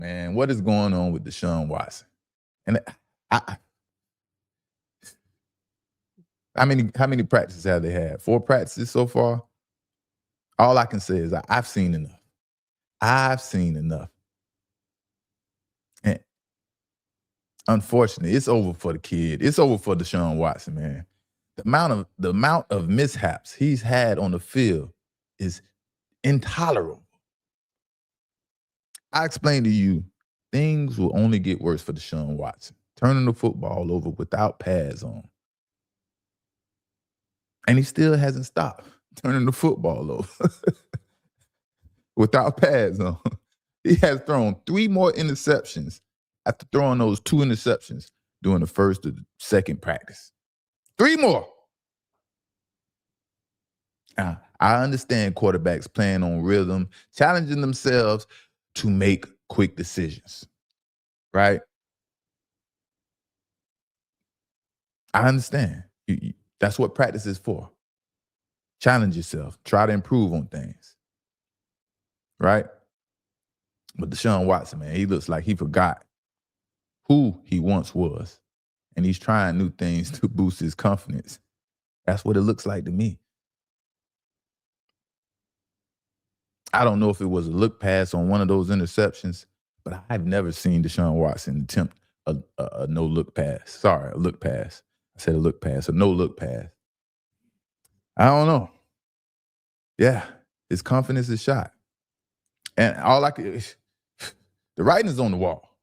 man, what is going on with Deshaun Watson? And I, how many practices have they had? 4 practices so far? All I can say is I've seen enough. I've seen enough. And unfortunately, it's over for the kid. It's over for Deshaun Watson, man. The amount of mishaps he's had on the field is intolerable. I explained to you, things will only get worse for Deshaun Watson. Turning the football over without pads on. And he still hasn't stopped turning the football over without pads on. He has thrown 3 more interceptions after throwing those 2 interceptions during the first or the second practice. 3 more. I understand quarterbacks playing on rhythm, challenging themselves to make quick decisions, right? I understand. That's what practice is for. Challenge yourself. Try to improve on things, right? But Deshaun Watson, man, he looks like he forgot who he once was, and he's trying new things to boost his confidence. That's what it looks like to me. I don't know if it was a look pass on one of those interceptions, but I've never seen Deshaun Watson attempt a no-look pass. Sorry, a look pass. I said a look pass, a no-look pass. I don't know. Yeah, his confidence is shot. And all I could, the writing is on the wall.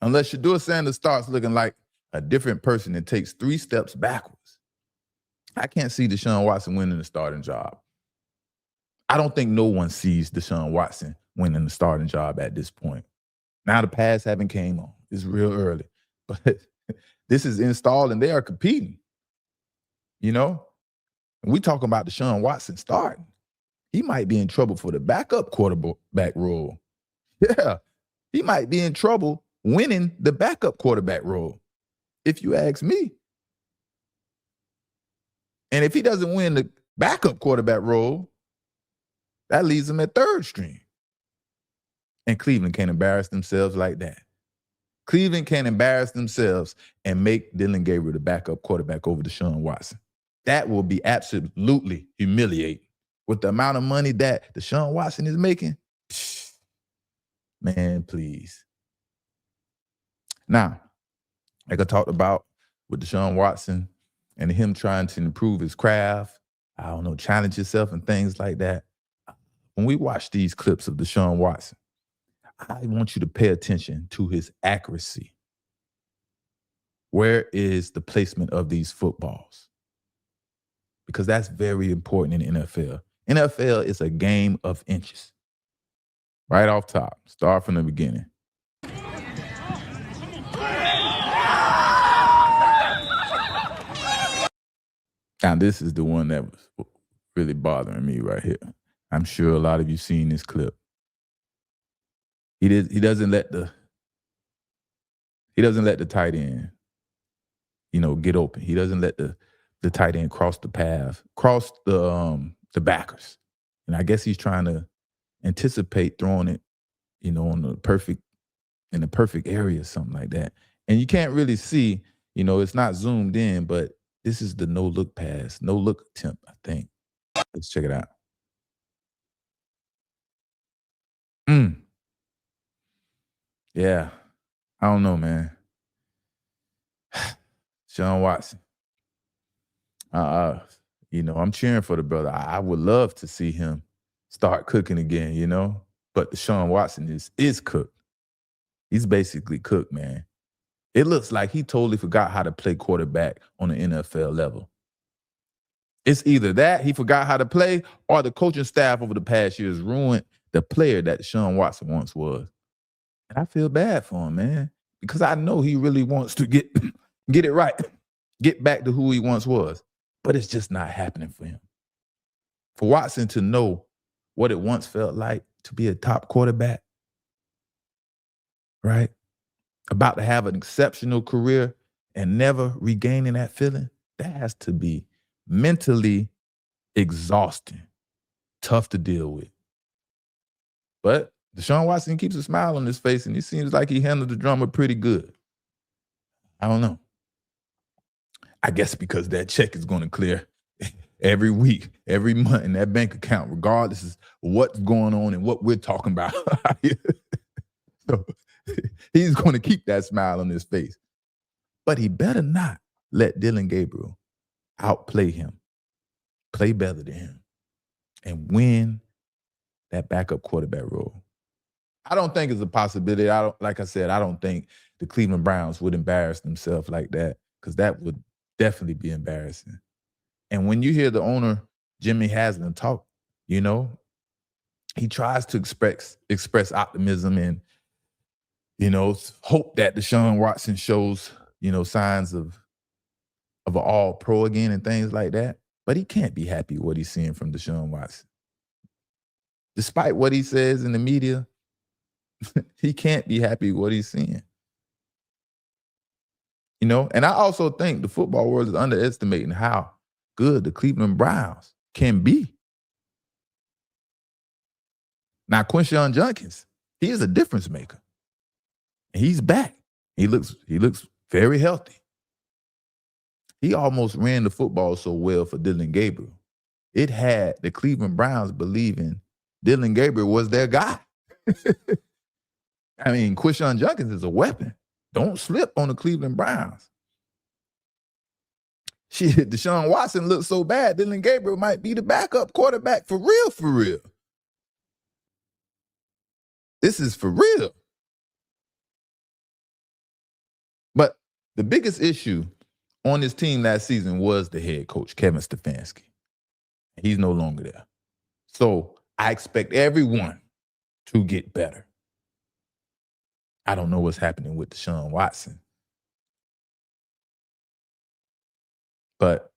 Unless Shedeur Sanders starts looking like a different person and takes 3 steps backwards, I can't see Deshaun Watson winning the starting job. I don't think no one sees Deshaun Watson winning the starting job at this point. Now the pads haven't came on. It's real early. But this is installed and they are competing. You know? And we talking about Deshaun Watson starting. He might be in trouble for the backup quarterback role. Yeah. He might be in trouble winning the backup quarterback role, if you ask me. And if he doesn't win the backup quarterback role, that leaves him at 3rd string. And Cleveland can't embarrass themselves like that. Cleveland can't embarrass themselves and make Dillion Gabriel the backup quarterback over Deshaun Watson. That will be absolutely humiliating. With the amount of money that Deshaun Watson is making, man, please. Now, like I talked about with Deshaun Watson and him trying to improve his craft, I don't know, challenge yourself and things like that. When we watch these clips of Deshaun Watson, I want you to pay attention to his accuracy. Where is the placement of these footballs? Because that's very important in the NFL. NFL is a game of inches. Right off top. Start from the beginning. Now, this is the one that was really bothering me right here. I'm sure a lot of you seen this clip. He doesn't let the tight end, get open. He doesn't let the tight end cross the path, cross the backers. And I guess he's trying to anticipate throwing it, in the perfect area, something like that. And you can't really see, it's not zoomed in, but this is the no-look pass, no-look attempt, I think. Let's check it out. Yeah. I don't know, man. Deshaun Watson. I'm cheering for the brother. I would love to see him start cooking again, But Deshaun Watson is cooked. He's basically cooked, man. It looks like he totally forgot how to play quarterback on the NFL level. It's either that, he forgot how to play, or the coaching staff over the past years ruined the player that Deshaun Watson once was. And I feel bad for him, man, because I know he really wants to get it right, get back to who he once was. But it's just not happening for him. For Watson to know what it once felt like to be a top quarterback, right? About to have an exceptional career and never regaining that feeling, that has to be mentally exhausting, tough to deal with. But Deshaun Watson keeps a smile on his face, and he seems like he handled the drama pretty good. I don't know. I guess because that check is going to clear every week, every month in that bank account, regardless of what's going on and what we're talking about. So he's going to keep that smile on his face. But he better not let Dillion Gabriel outplay him, play better than him, and win that backup quarterback role. I don't think it's a possibility. Like I said, I don't think the Cleveland Browns would embarrass themselves like that, because that would definitely be embarrassing. And when you hear the owner, Jimmy Haslam, talk, he tries to express optimism and, hope that Deshaun Watson shows, signs of an all-pro again and things like that. But he can't be happy with what he's seeing from Deshaun Watson. Despite what he says in the media, he can't be happy with what he's seeing. And I also think the football world is underestimating how good the Cleveland Browns can be. Now, Quinshon Judkins, he is a difference maker. And he's back. He looks very healthy. He almost ran the football so well for Dillion Gabriel. It had the Cleveland Browns believing Dillion Gabriel was their guy. I mean, Quinshon Judkins is a weapon. Don't slip on the Cleveland Browns. Shit, Deshaun Watson looks so bad, Dillion Gabriel might be the backup quarterback for real, for real. This is for real. But the biggest issue on this team last season was the head coach, Kevin Stefanski. He's no longer there. So I expect everyone to get better. I don't know what's happening with Deshaun Watson. But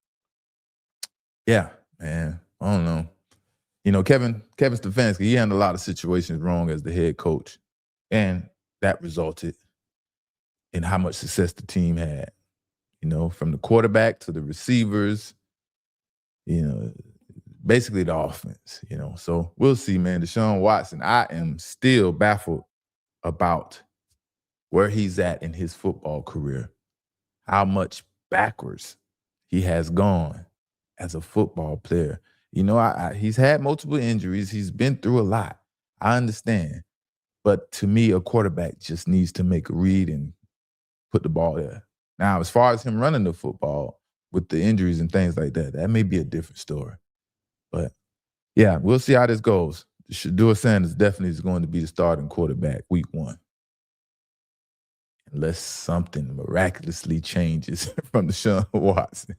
yeah, man, I don't know. Kevin Stefanski, he handled a lot of situations wrong as the head coach. And that resulted in how much success the team had. From the quarterback to the receivers, basically the offense, So we'll see, man. Deshaun Watson, I am still baffled about where he's at in his football career, how much backwards he has gone as a football player. He's had multiple injuries. He's been through a lot. I understand. But to me, a quarterback just needs to make a read and put the ball there. Now, as far as him running the football with the injuries and things like that, that may be a different story. But yeah, we'll see how this goes. Shedeur Sanders definitely is going to be the starting quarterback week 1. Unless something miraculously changes from Deshaun Watson.